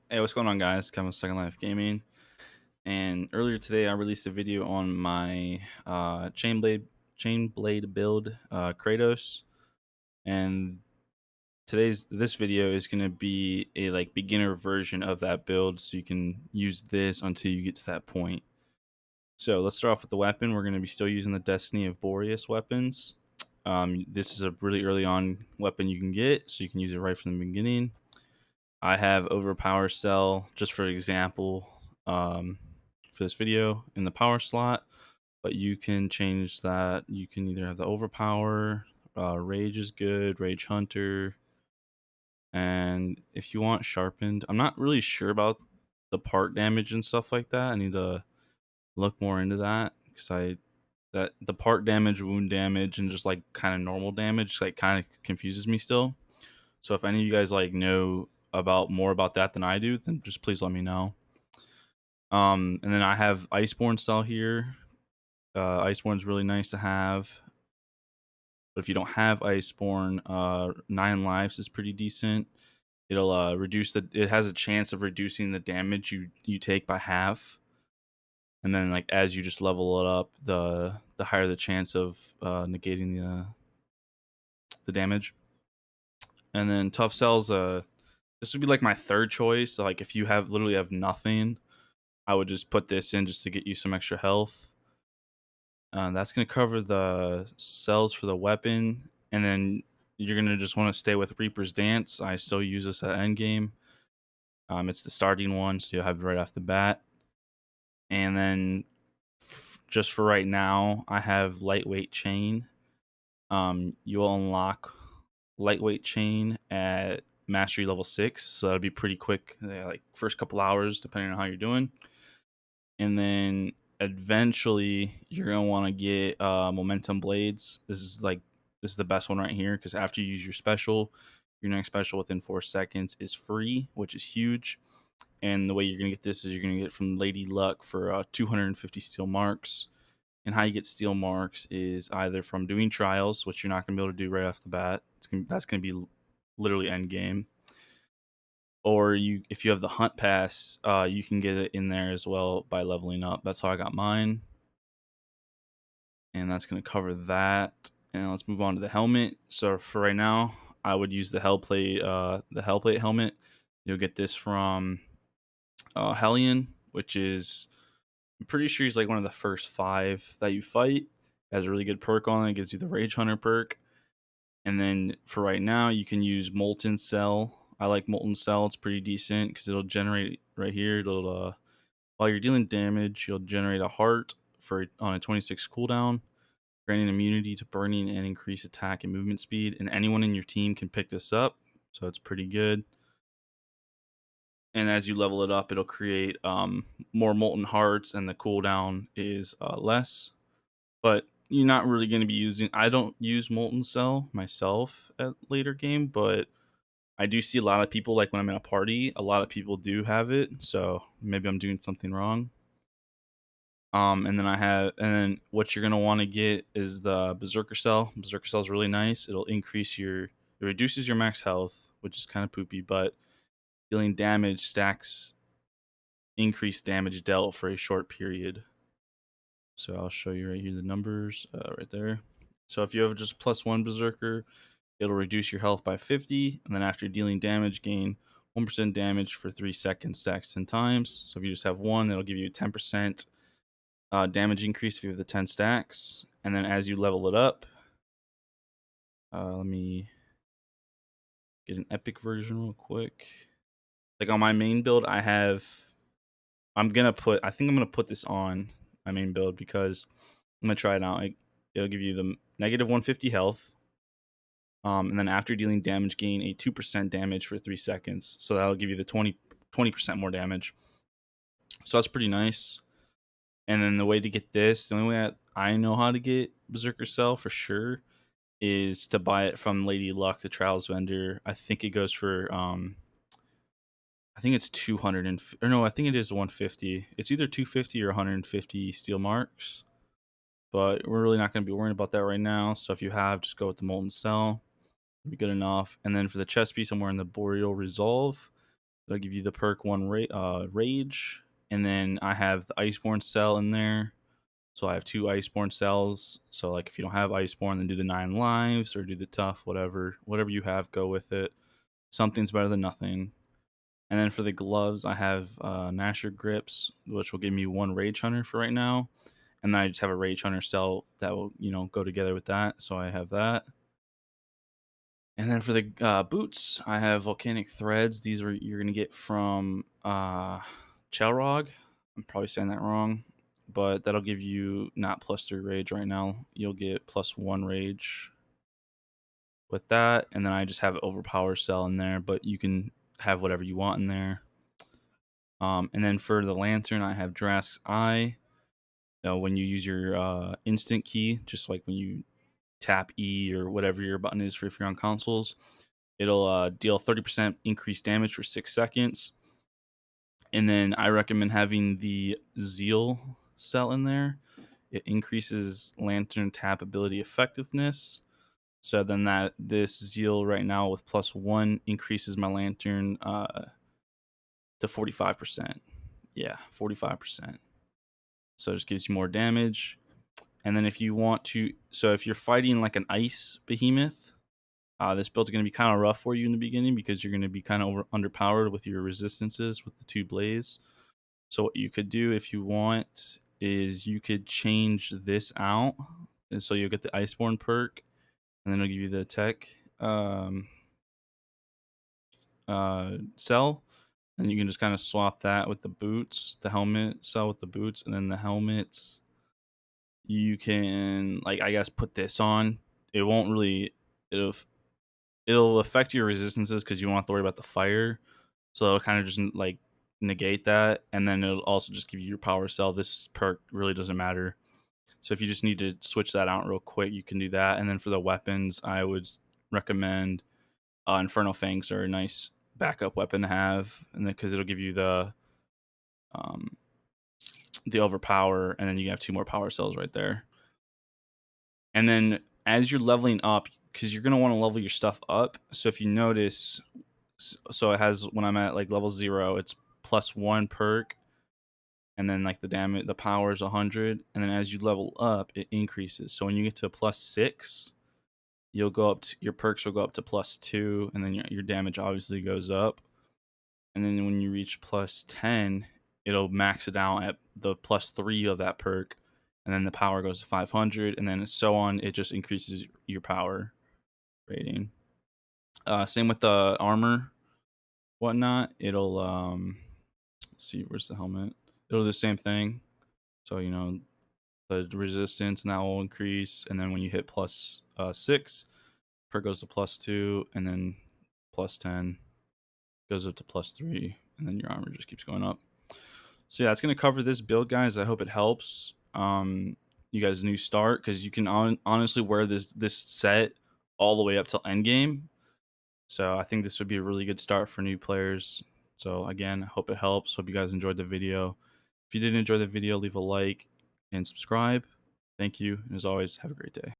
Hey, what's going on, guys? Kevin with Second Life Gaming. And earlier today, I released a video on my chain blade build, Kratos. And this video is going to be a beginner version of that build, so you can use this until you get to that point. So let's start off with the weapon. We're going to be still using the Destiny of Boreas weapons. This is a really early on weapon you can get, so you can use it right from the beginning. I have overpower cell just for example for this video in the power slot, but you can change that. You can either have the overpower, rage is good, rage hunter, and if you want sharpened, I'm not really sure about the part damage and stuff like that. I need to look more into that because I that the part damage, wound damage, and just like kind of normal damage like kind of confuses me still. So if any of you guys know about more about that than I do, then just please let me know. And then I have Iceborne cell here. Iceborne's really nice to have, but if you don't have Iceborne, 9 lives is pretty decent. It'll reduce the. It has a chance of reducing the damage you take by half, and then like as you just level it up, the higher the chance of negating the damage. And then tough cells. This would be like my third choice. So, like if you literally have nothing, I would just put this in just to get you some extra health. That's going to cover the cells for the weapon, and then you're going to just want to stay with Reaper's Dance. I still use this at endgame. It's the starting one, so you'll have it right off the bat. And then just for right now, I have lightweight chain. You will unlock lightweight chain at mastery level 6, so that'll be pretty quick, like first couple hours, depending on how you're doing. And then eventually you're gonna want to get momentum blades. This is the best one right here because after you use your next special within 4 seconds is free, which is huge. And the way you're gonna get this is you're gonna get it from Lady Luck for 250 steel marks. And how you get steel marks is either from doing trials, which you're not gonna be able to do right off the bat. That's gonna be literally end game, or if you have the hunt pass, you can get it in there as well by leveling up. That's how I got mine, and that's going to cover that. And let's move on to the helmet. So for right now, I would use the Hellplate helmet. You'll get this from Hellion, which is, I'm pretty sure he's like one of the first 5 that you fight. Has a really good perk on it. Gives you the Rage Hunter perk. And then for right now, you can use Molten Cell. I like Molten Cell. It's pretty decent because it'll generate right here. It'll while you're dealing damage, you'll generate a heart on a 26 cooldown, granting immunity to burning and increase attack and movement speed. And anyone in your team can pick this up, so it's pretty good. And as you level it up, it'll create more molten hearts, and the cooldown is less. But you're not really going to be using. I don't use molten cell myself at later game, but I do see a lot of people, like when I'm in a party, a lot of people do have it. So maybe I'm doing something wrong. And then what you're gonna want to get is the Berserker Cell. Berserker Cell is really nice. It reduces your max health, which is kind of poopy, but dealing damage stacks increased damage dealt for a short period. So I'll show you right here the numbers right there. So if you have just +1 Berserker, it'll reduce your health by 50, and then after dealing damage, gain 1% damage for 3 seconds, stacks 10 times. So if you just have one, it'll give you 10% damage increase if you have the 10 stacks. And then as you level it up, let me get an epic version real quick. Like on my main build, I think I'm gonna put this on my main build because I'm gonna try it out. It'll give you the negative 150 health. And then after dealing damage, gain a 2% damage for 3 seconds. So that'll give you the 20% more damage. So that's pretty nice. And then the way to get this, the only way I know how to get Berserker Cell for sure is to buy it from Lady Luck, the trials vendor. I think it goes for I think it's 200 or no, I think it is 150. It's either 250 or 150 steel marks. But we're really not going to be worrying about that right now. So if you have, just go with the molten cell. It'll be good enough. And then for the chest piece, I'm wearing the Boreal Resolve. That'll give you the perk one rage, and then I have the Iceborne cell in there. So I have 2 Iceborne cells. So like if you don't have Iceborne, then do the 9 lives or do the tough, whatever you have, go with it. Something's better than nothing. And then for the gloves, I have Nasher grips, which will give me 1 Rage Hunter for right now. And then I just have a Rage Hunter cell that will, go together with that. So I have that. And then for the boots, I have volcanic threads. These are you're gonna get from Chelrog. I'm probably saying that wrong, but that'll give you not +3 rage right now. You'll get +1 rage with that, and then I just have overpower cell in there, but you can have whatever you want in there. And then for the lantern, I have Drask's Eye. When you use your instant key, just like when you tap E or whatever your button is for if you're on consoles, it'll deal 30% increased damage for 6 seconds. And then I recommend having the Zeal cell in there. It increases Lantern tap ability effectiveness. So then this Zeal right now with +1 increases my Lantern to 45%. Yeah, 45%. So it just gives you more damage. And then if you want to, so if you're fighting like an ice behemoth, this build's going to be kind of rough for you in the beginning because you're going to be kind of underpowered with your resistances with the 2 blaze. So what you could do if you want is you could change this out, and so you'll get the Iceborne perk, and then it'll give you the tech cell, and you can just kind of swap that with the boots, the helmet cell with the boots, and then the helmets. You can like I guess put this on. It won't really it'll it'll affect your resistances because you won't have to worry about the fire. So it'll kind of just like negate that, and then it'll also just give you your power cell. This perk really doesn't matter. So if you just need to switch that out real quick, you can do that. And then for the weapons, I would recommend Inferno Fangs are a nice backup weapon to have, and because it'll give you um, the overpower, and then you have 2 more power cells right there. And then as you're leveling up, because you're gonna want to level your stuff up. So if you notice, so it has when I'm at like level 0, it's +1 perk, and then like the damage, the power is 100, and then as you level up, it increases. So when you get to +6, you'll go up to your perks will go up to +2, and then your damage obviously goes up. And then when you reach +10, it'll max it out at the +3 of that perk, and then the power goes to 500, and then so on. It just increases your power rating. Same with the armor, whatnot. It'll let's see, where's the helmet? It'll do the same thing. So the resistance now will increase, and then when you hit +6, perk goes to +2, and then +10 goes up to +3, and then your armor just keeps going up. So yeah, it's gonna cover this build, guys. I hope it helps. You guys new start because you can honestly wear this set all the way up till endgame. So I think this would be a really good start for new players. So again, I hope it helps. Hope you guys enjoyed the video. If you did enjoy the video, leave a like and subscribe. Thank you. And as always, have a great day.